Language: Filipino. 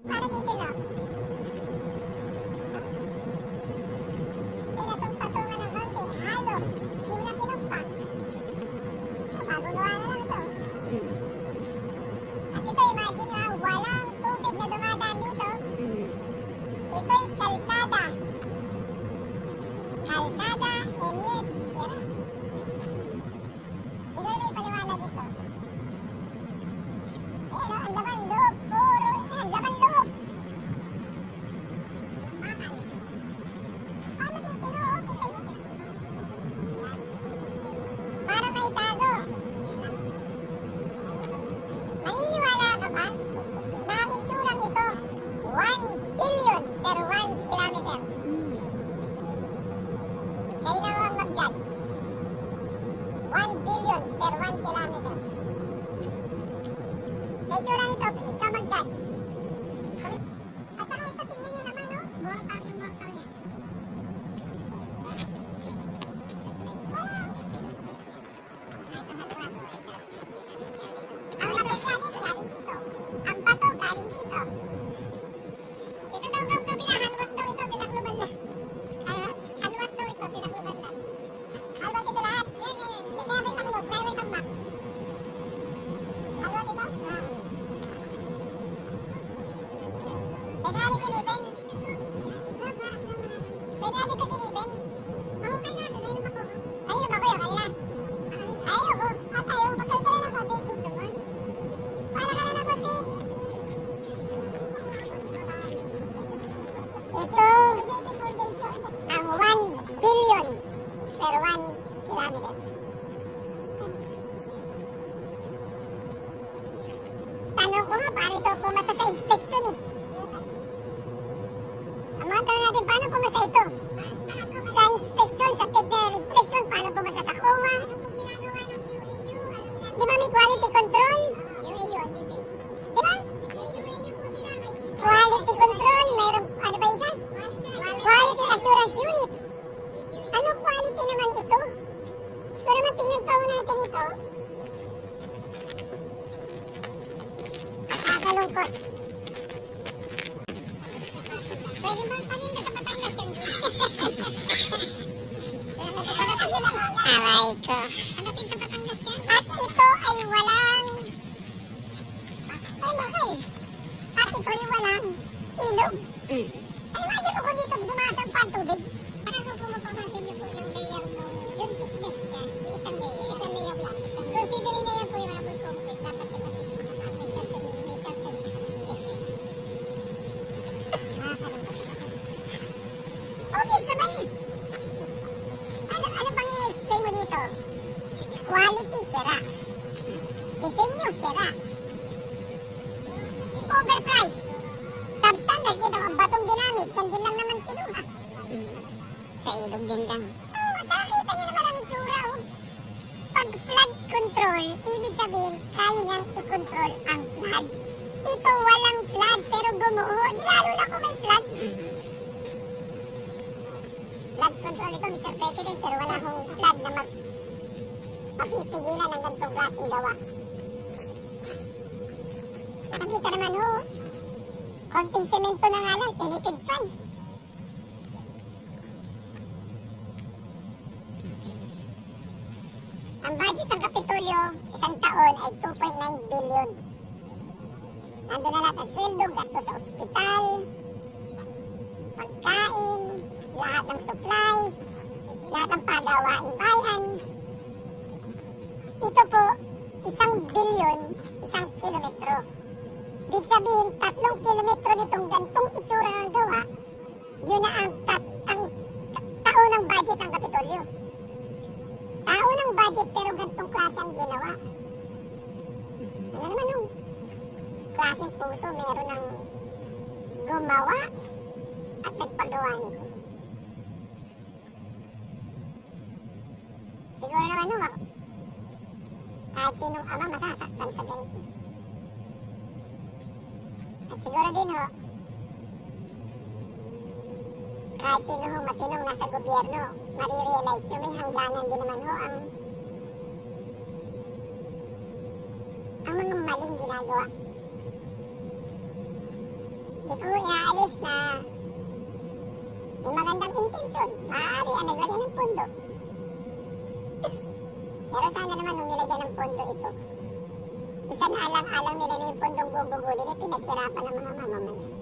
Parang ngipin, oh. Pinatong-patungan ng konti. Halo. Hindi mo na kinumpak. Magugawa na lang ito. At ito, imagine nyo, walang tubig na dumadaan dito. Ito'y kalsada. Kalsada, and yet, sira. Tingnan mo yung paliwanag ito. Ayan, ang laman loob. Puro, ayan, laman loob. Makan. Paano dito, no? Kita nyo. Para may tago. Maniniwala ka ba na ang itsurang ito 1 billion per 1 kilometer? Kayo na ang mag-judge. 1 billion per 1 kilometer. Sa itsurang ito, ikaw mag-judge. At saka ito, tingnan nyo naman, no? Mortal yung mortal niya. Ang materialis galing dito. Ang bato galing dito. Ito daw ang kabila, halwat daw ito, tinakluban lang. Halwat daw ito, tinakluban lang. Halwat ito lahat. Yan, yan, yan. Kaya may taklog, kaya may tambak. Halwat ito? Pwede natin silipin. Pwede natin ito silipin. Mahukay natin, ayun ako. Ayun ako yung kanila. Ayaw ko. At ayaw, magkagala na konti. Para ka na ng konti. Ito ang 1 billion per 1 kilometer. Tanong ko nga, paano ito pumasa sa inspection eh? Ang mga tanong natin, paano pumasa ito? Sa inspection, sa technical inspection, paano pumasa sa COA? Di ba may quality control? Di ba? Quality control, mayroon, ano ba isa? Quality assurance unit. Ano quality naman ito? Siguro naman tingnan pa natin ito. Nakakalungkot. Pwede bang kanina sa Batangas yan? Aray ko. Hanapin sa Batangas yan? At ito ay walang... Ay, bakal. At ito ay walang ilog. Ay, imagine mo kung dito dumasang pa ang tubig. Parang kung mapapansin niyo po yung layer mo, yung thickness niya, isang layer. Isang layer lang. Considering na yan po yung rubber concrete, dapat yung may certain thickness. Obvious naman eh. Ano bang i-explain mo dito? Quality, sira. Disenyo, sira. Overpriced. Substandard, kita ang batong ginamit. Yan din lang naman kinuha. Sa ilog din lang. Oo, at nakita niyo naman ang itsura. Oh. Pag flood control, ibig sabihin, kaya niyang i-control ang flood. Ito walang flood, pero gumuho. Di lalo na kung may flood. Flood control ito, Mr. President, pero wala akong flood na mapipigilan ng ganitong klaseng gawa. Nakita naman ho, konting semento na nga lang, tinipid pa eh. Ang budget ng Kapitolyo, isang taon ay 2.9 billion. Nandun na lahat ng sweldo, gasto sa ospital, pagkain, lahat ng supplies, lahat ng pagawaing bayan. Ito po, 1 billion, 1 kilometro. Ibig sabihin, 3 kilometro nitong gantong itsura ng gawa, yun na ang taon ng budget ng Kapitolyo. Taon ng budget pero gantong klase ang ginawa. Ano naman yung klaseng puso meron ng gumawa at nagpagawa nito. Siguro naman no, kahit sinong ama masasaktan sa ganito. At siguro din ho, kahit sino ho matinong nasa gobyerno, marirealize nyo may hangganan din naman ho ang mga maling ginagawa. Hindi ko iaalis na may magandang intensyon. Maaari ang naglagay ng pondo. Pero sana naman nung nilagyan ng pondo ito, isa na alang-alang nila na yung pondong gugugulin na pinaghirapan ng mga mamamayan.